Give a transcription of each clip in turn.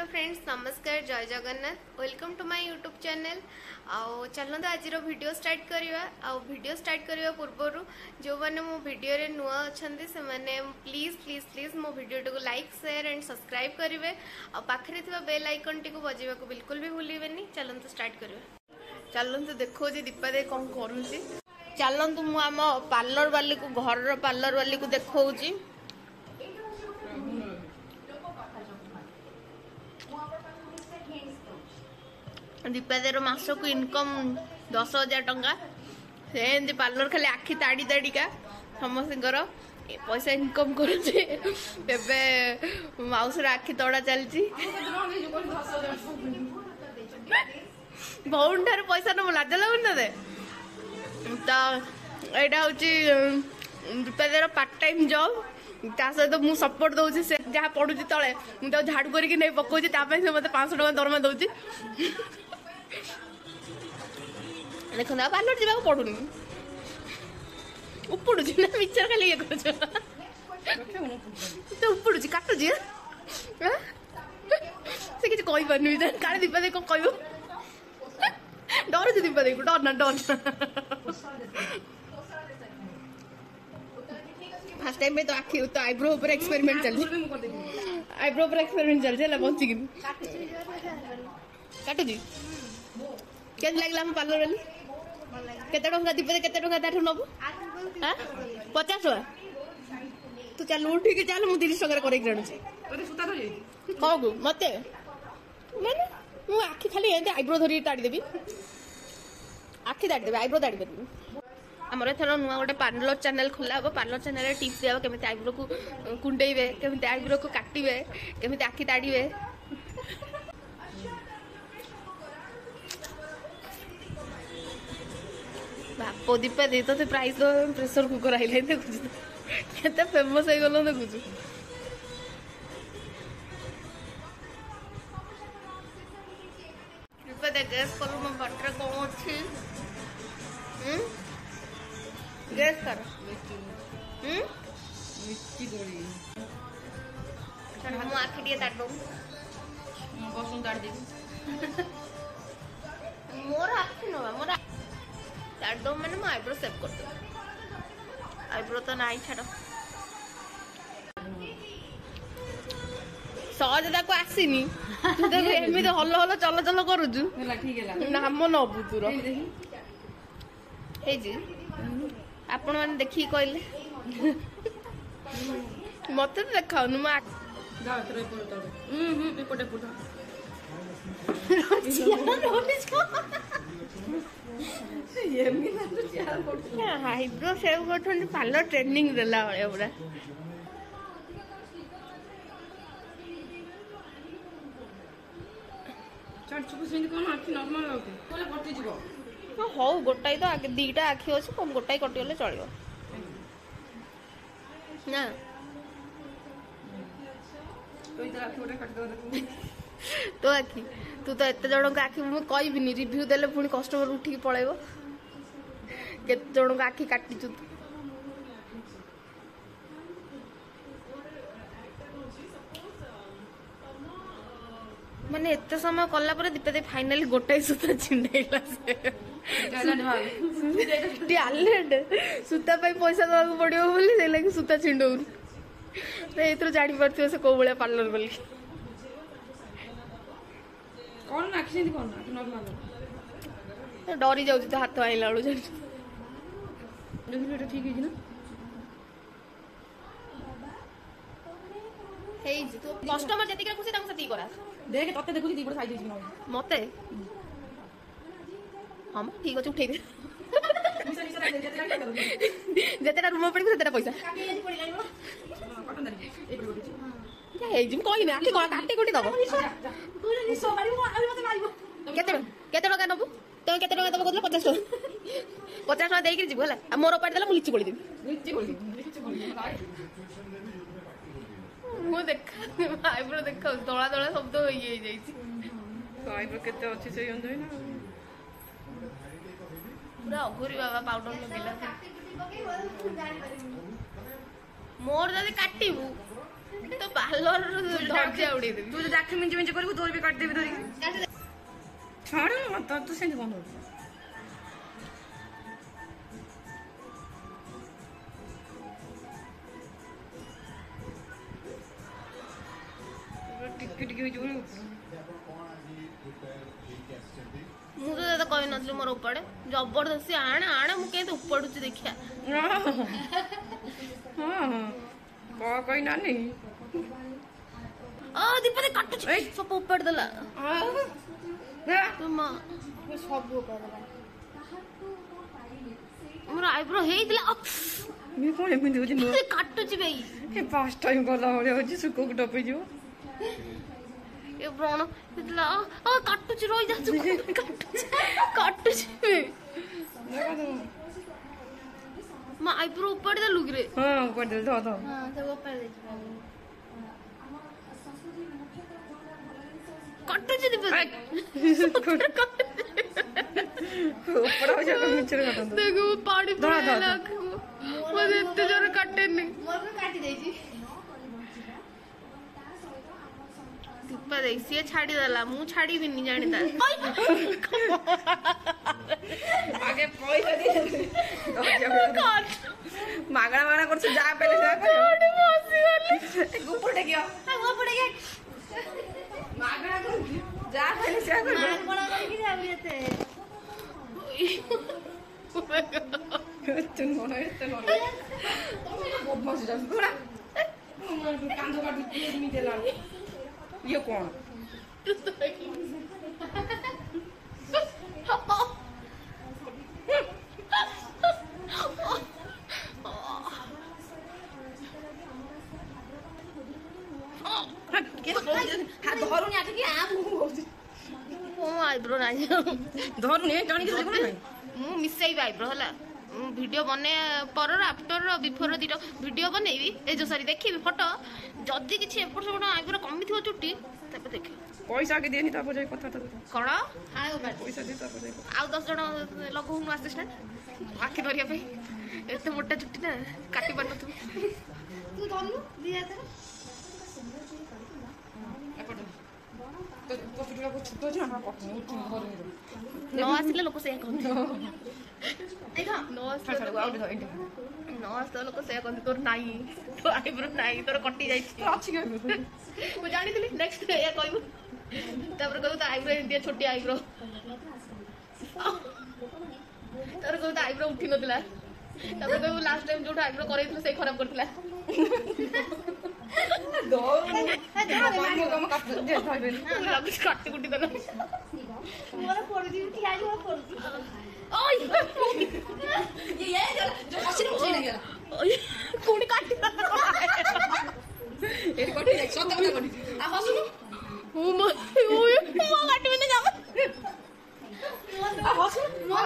Hello friends, नमस्कार, जय Jagannath. Welcome to my YouTube channel. आउ चलते आज वीडियो स्टार्ट करवा। वीडियो स्टार्ट करने पूर्व जो मैंने मो वीडियो रे नुआ अच्छा से मैंने प्लीज प्लीज प्लीज मो वीडियो को लाइक शेयर एंड सब्सक्राइब करेंगे। पाखे बेल आइकन टी बजेगा को बिल्कुल भी भूलें। चलते स्टार्ट करवा। चलते देखो दीपा दे कौन करुँची। चलतु मु आम पार्लर वाली को घर पार्लर वाली को देखा दीपादेर मासक इनकम 10,000 टंका। से पार्लर खाली आखि ताड़ी ताड़िका समस्त पैसा इनकम करुचे। माउसर आखि तड़ा चलती भौन ठार पैसा न लाज लगुन दे। तो यहाँ हूँ दीपादेर पार्ट टाइम जॉब। ता सहित मु सपोर्ट दौर से जहाँ पढ़ुची तले मुझे झाड़ू करके नहीं पकाऊँ से मत 500 टका दरमा दौर। देखो ना पार्लर जावा पड़ुनी उपड़ू ना मिचर खाली ये कर तो उपड़ू काटुच से किसी कही पारनी काले दीपा दे कौन कह डर दीपा दे डर ना डर फास्ट टाइम में तो आखि तो आईब्रो ऊपर एक्सपेरिमेंट चलती आईब्रो ऊपर एक्सपेरिमेंट चलती बंचिकी काटुची के लगला पार्लर वाली केते टंका दीपे केते टंका ताठू नबु 50 टका। तू चल उठी के चल मु 30 टका करे जानुची तोरे सुता तो जाई कहू मते माने मु आखि खाली एते आईब्रो धरी ताड़ी देबी आखि ताड़ी देबी आईब्रो ताड़ी देबी। हमर एथर नुआ गोटे पार्लर चैनल खोला हो। पार्लर चैनल रे टिप्स देबो केमिति आईब्रो को कुंडेइबे केमिति आईब्रो को काटिबे केमिति आखि ताड़ीबे। बापो दीपा दे तो प्राइस प्रेशर कुकर आइले देखुच केते फेमस हो गलो देखुच। दीपा दे गैस कर मो बटर कौन अच्छी गैस कर मिर्ची गोली हम आखि दिए ताट दो बसुन ताड़ देबी मोर आखि न मोर ताट दो मैंने मो आईब्रो सेव कर दो। आईब्रो तो नहीं छाड़ सहज ताको आसीनी तू तो एमती हल हल चल चल करुचु नाम नबु तुर आपण मैंने देखिए कहले मत देखाऊनु मो आईब्रो सेव कर पार्लर ट्रेनिंग देला भाया पूरा। हौ गोटाई तो आगे दीटा आखि अच्छे कम गोटाई कटिगले चलो ना तो आखि तू तो एत जन आखि मुझे कहबी रिव्यू देले पुणी कस्टमर उठिकी पलैब केते जन आखि काटिचु तू माने एत समय कला पर दीपा दे फाइनली गोटाई सूता छिंडेला से टैलेंट सूता पे पैसा दवा पड़ो बोली से लगे सूता छिंडौन एथरो जानी पड़थियो से को बळे पार्लर बोली कौन नाखी कौन नॉर्मल डरी जाउची तो हाथ आइला बळु जानी देखिलो ठीक है ना हे जी तो कस्टमर जति का खुशी तंग सती करा देख तते देखुची दीपड़ साइज होची मते हम ठीक अछि उठै दे जेतेटा रूम पड़ी सेतेटा पैसा क्या हे जिम कोई ना आके काटे कोटी दबो केते टका नबु तो केते टका दबो कहला 50 टका 50 टका देई के जीव हला मोर पाड़ देला मु लिची कोली देबी मु देखा आईब्रो देखा दला दला शब्द ये जाई आईब्रो केते अछि से अंधई ना पूरा अघोरी बाबा पाउडर लगेला मोर जदि काटिबू तो पार्लर धज्जा उड़े देबी तू जो आखि मिंच मिंच करबू तोर भी काट देबी धरिकी छाड़ मत तू सेंध कोन हो टिक टिक हो जो ମୁଁ ତ ତତେ କହିନଥିଲି ମୋର ଉପାଡେ ଜବରଦସ୍ତି ଆଣେ ଆଣେ ମୁଁ କେମିତି ଉପାଡୁଛି ଦେଖିଆ ହଁ କହି ନାନି ଦୀପା କାଟୁଛି ସବୁ ଉପାଡି ଦେଲା ମା ସବୁ ଉପାଡି ଦେଲା ମୋର ଆଇବ୍ରୋ ହେଇଥିଲା କଣ ଏମିତି ହଉଛି କାଟୁଛି ଭାଇ ଫାଷ୍ଟ ଟାଇମ ଗଲା ଭଳିଆ ହଉଛି ସୁକକୁ ଟପେଇ ଯିବ ଏ ବ୍ରଣ ହେଇଥିଲା କାଟୁଛି ରହିଯା କାଟୁଛି ମା ଆଇବ୍ରୋ ଉପାଡି ଦେଲୁ କି ରେ ହଁ ଉପାଡି ଦେଲୁ ଧର କାଟୁଛି ଦୀପା ଦେଖ ପାଣି ମତେ ଏତେ ଜୋର କାଟେନି କାଟି ଦେଇଛି ଦୀପା ଦେଇ ସିଏ ଛାଡିଦେଲା ମୁଁ ଛାଡିବିନି ଜାଣିତା ଆଗେ ପଇସା দিয়ে ମାଗଣା ମାଗଣା କରୁଛୁ ଯାହା ପାଇଲେ ସେୟା କରିବ ଗୁପୁର ଟେକିଅ ମାଗଣା କରୁଛୁ ଯାହା ପାଇଲେ ସେୟା କରିବ ଏତେ ନୁହଁ ବଦମାସ ଯାଉଛି କାନ୍ଦ କାଟୁଛି ଏମିତି ହେଲା ये कौन धरुनी आके आईब्रो ना धरुनी टाणी के देखो मु मिसाइबी आईब्रो हला वीडियो बने पर आफ्टर बिफोर दिटा वीडियो बनैबी ए जो सॉरी देखिबी फोटो जदी किछि एपट सेपट आईब्रो कमी थिबो चुट्टी तबे देखि पैसा के देनी तापर जाय कथा कोन पैसा दे तापर जाय आ 10 जण लगौनु असिस्टेंट आखि धरिया पे एते मोटा चुट्टी ना काटी पार तू धरनु दिया तेरा एपट तो पटुला को छुटो जे हमरा पटनु घर में न आसिले लोक से कहन देखा न आसिले लोक से कहन तोर नाही तो आईब्रो नाही तोर कटि जाई तो अछि के मु जानि दिली नेक्स्ट या कहबो तापर कहबो तो आईब्रो इंडिया छोटी आईब्रो तापर कहबो तो आईब्रो उठी नथिला तापर कहबो लास्ट टाइम जोटा आईब्रो करैथिलो से खराब करथिला दो काम काट दे भाई लाग काट कुटी दला मोर पड़ुजी ठिया जो पड़ुजी ओय ये जो हसिन मुझे लग गया ओय कोडी काटी ए कोटी देख सत कथा कोटी आ हसनु ओ ओय मो काटी में जाम आ हसनु मो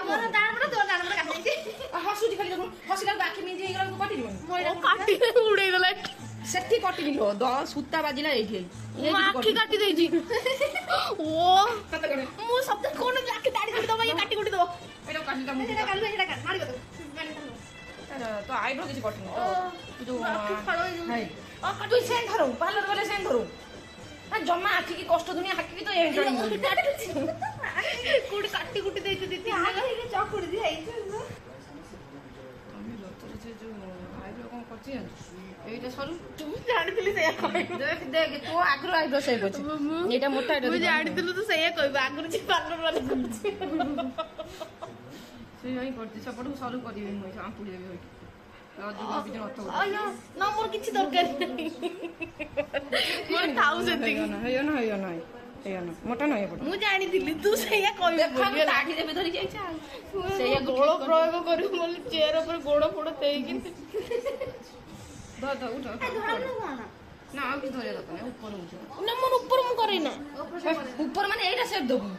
मोर दानपर तोर दानपर काटी दैछि आ हसुजी खाली देखो हसिला बाकी में जे गला को काटी दिबो मोर काटी उड़ै देला सेठी काटी निलो द सूता बाजिला एठी ये आखी काटी देछि ओ कत करे मो शब्द कोन आखी दाढ़ी काटी दबा ये काटी कुटी दबो एटा काटी दा एटा काट एटा काट मारी दो तो आईब्रो किसी काटी तो जो आखी फाड़ो हाय आ काटू सेन धरो पार्लर वाले सेन धरो आ जम्मा आखी की कष्ट दुनिया हाकी की तो ए कोड काटी कुटी देछि दीदी आगे के चकुड़ी दी है जो आईब्रो कोन करछि एटा सरू तू जानिथिली से देख देख तो आग्रो आईब्रो से बछि एटा मोटा एटा तू जानिथिलु तो सही कहबा आगु जे पार्लर वाले करछि से यही करछि सपटू सरू करिवे মই आंपुड़ी देबे होई जो भी जन अतो अयो ना मोर किछि दरकार नै मोर थाउ सेति हेयो ना मोटा ना एपट मु जानिथिली तू सही कहबा बोलियो लाठी देबे धरि जाई छा सही गोड़ प्रयोग करू मोर चेयर ऊपर गोड़ फोड़ तेई उठ ना आउ कि धरे दत नै ऊपर उठ ना मन ऊपर मु करै ना ऊपर माने एटा सेट दबु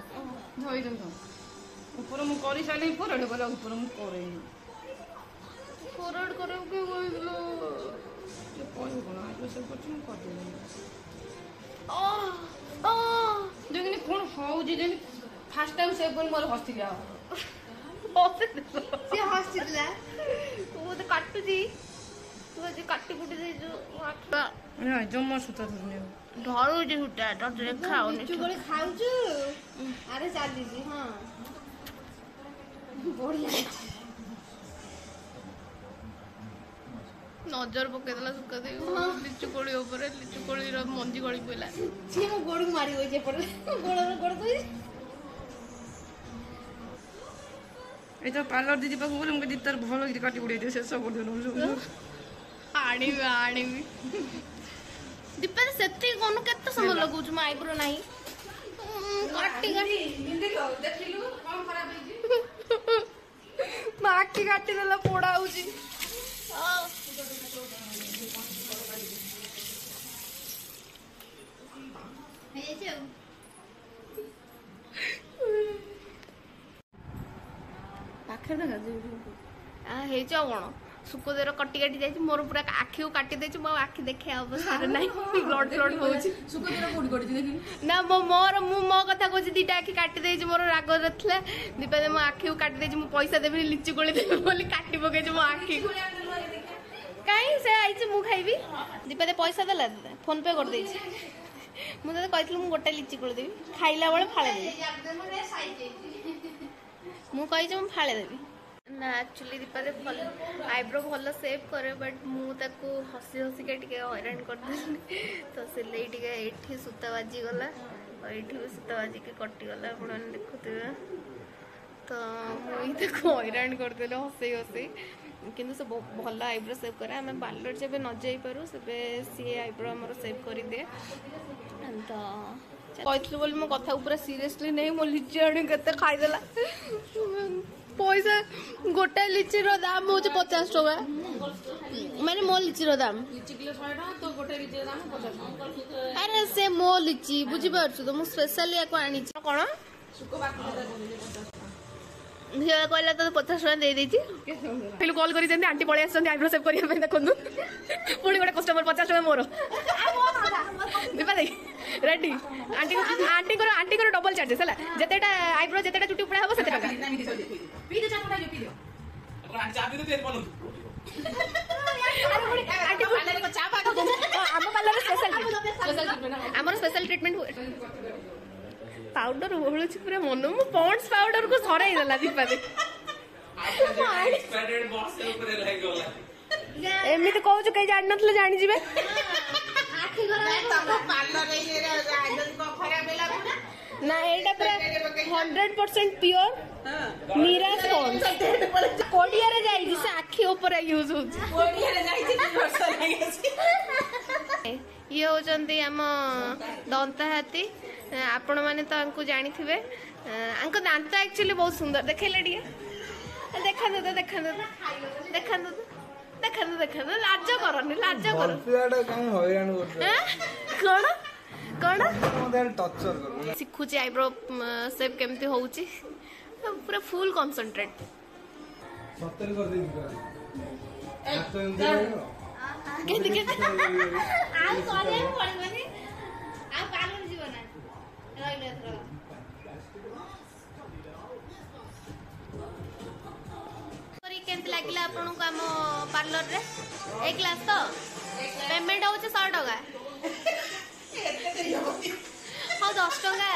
धइ दम ऊपर मु करि साले ऊपर एटा बोला ऊपर मु करे फॉरवर्ड करे के कोइलो ये कोइ कोना आइलो सब कुछ मु कर दे आ आ देखनि कोन होउ जे जे फर्स्ट टाइम से कोन मोर हस्तिला से हस्तिला तू तो काटू जी तू आज काटी कुटी दे ना जम्मा सुता धरने ढरू जे हुटा तते खाओ लिचु गोली खाउछु अरे चाली जी हां बढ़िया नजर पकेदेला सुका दे लिचु कोली ऊपर लिचु कोली रो मंजी गली पइला छी मो गोड़ मारी होई जे पर गोड़ तो ए तो पार्लर दीदी पाखु बोले मुझे दीदी तार भलो कि काटी उड़े दे से सब कर देनो आणी दीपा सेती कोन केते समय लगौ छु आईब्रो नाही काटी काटी देखिलु कोन खराब होई माकी काटी देला पोड़ा होची पाखर ना कौन सुकोदेर कटी काटी जाइए मोर पूरा आखि को काटी देछि मो आखि देखे अवस्था नहीं ब्लड ब्लड होछि सुकोदेर कोडी कोडी देखि ना मो कथा कहछि दीटा आखि काटी देछि मोर राग रथला दीपा दे मो आखि को काटी देछि मो पैसा देबी लिचि कोली देबी बोली काटी पके मो आखि काई से आइछि मु खाइबी दीपा दे पैसा देला फोन पे कर देछि मु तो कहथिलु मु गोटा लिचि कोली देबी खाइला बेले फाळे देबी मु कहिछि मु फाळे देबी ना एक्चुअली दीपा दे आईब्रो भल सेव करे बट मु ताको हसी हसी के टिके हैरान कर देली तो से ले टिके एठी सुता बाजी गला और एठी भी सुता बाजी के कटि गला आपण देखुते तो मुई ताको हैरान कर देले हसी हसी किंतु से भल आईब्रो सेव करे आम पार्लर जब न जाई पारू से सी आईब्रो हमर सेव कर दे तो कहथिलु बोली मो कथा पूरा सीरियसली नहीं मो लिची आनी केते खाई देला पैसा गोटे लिची रो दाम हो 50 टका माने मो लिची रो दाम लिची किलो 100 टका तो गोटे लिची रो दाम 50 टका अरे से मो लिची बुझी पारछु तो मु स्पेशली एको आनी छी कोन सुको बाकी दा 50 टका झिया कहला तो 50 टका दे देछि फिर कॉल करी जंदी आंटी पळे आछन आईब्रो सेव करिया पे देखनु पुणी गोटे कस्टमर 50 टका मोर दीपा देख रेडी आंटी को डबल चार्जेस है जतेटा आईब्रो जतेटा चुटी उपड़ा हबो सेते टका पी दे चापटा जो पी दे अपन चाबी तो तेरे बोलू आंटी को चापा को हम पार्लर स्पेशल हमर स्पेशल ट्रीटमेंट हुए पाउडर होळु छि पूरा मन मु पॉन्ड्स पाउडर को सराई देला दीपा दे एक्सपायर्ड बॉक्स के ऊपर रह गला एमी तो कहू कई जान नथले जानि जिवे आखि गरा तो पार्लर रे आइडल को खराब होला ना एटा पूरा 100% प्योर मीरा स्पॉन्ज कोडिया रे जाई दिस आखि ऊपर यूज हो कोडिया रे जाई छी वर्ष लागे ये होचंती हम दंता हाथी आपण माने तो हमको जानी थिबे अंको दांत एक्चुअली बहुत सुंदर देखेले डिए देखा दो लाज करनी लाज कर पियाडा काई हैरान करछ कौन मोदे टचर कर सिखुची आईब्रो सेव केमती होउची पूरा फुल कंसंट्रेट सत्तर कर दे केंदी आ करे पड़बनी आ पार्लर जीवन रहिले थरा केमती लागला आपन को हम पार्लर रे एक क्लास तो पेमेंट होचे 100 टका हाँ 10 टका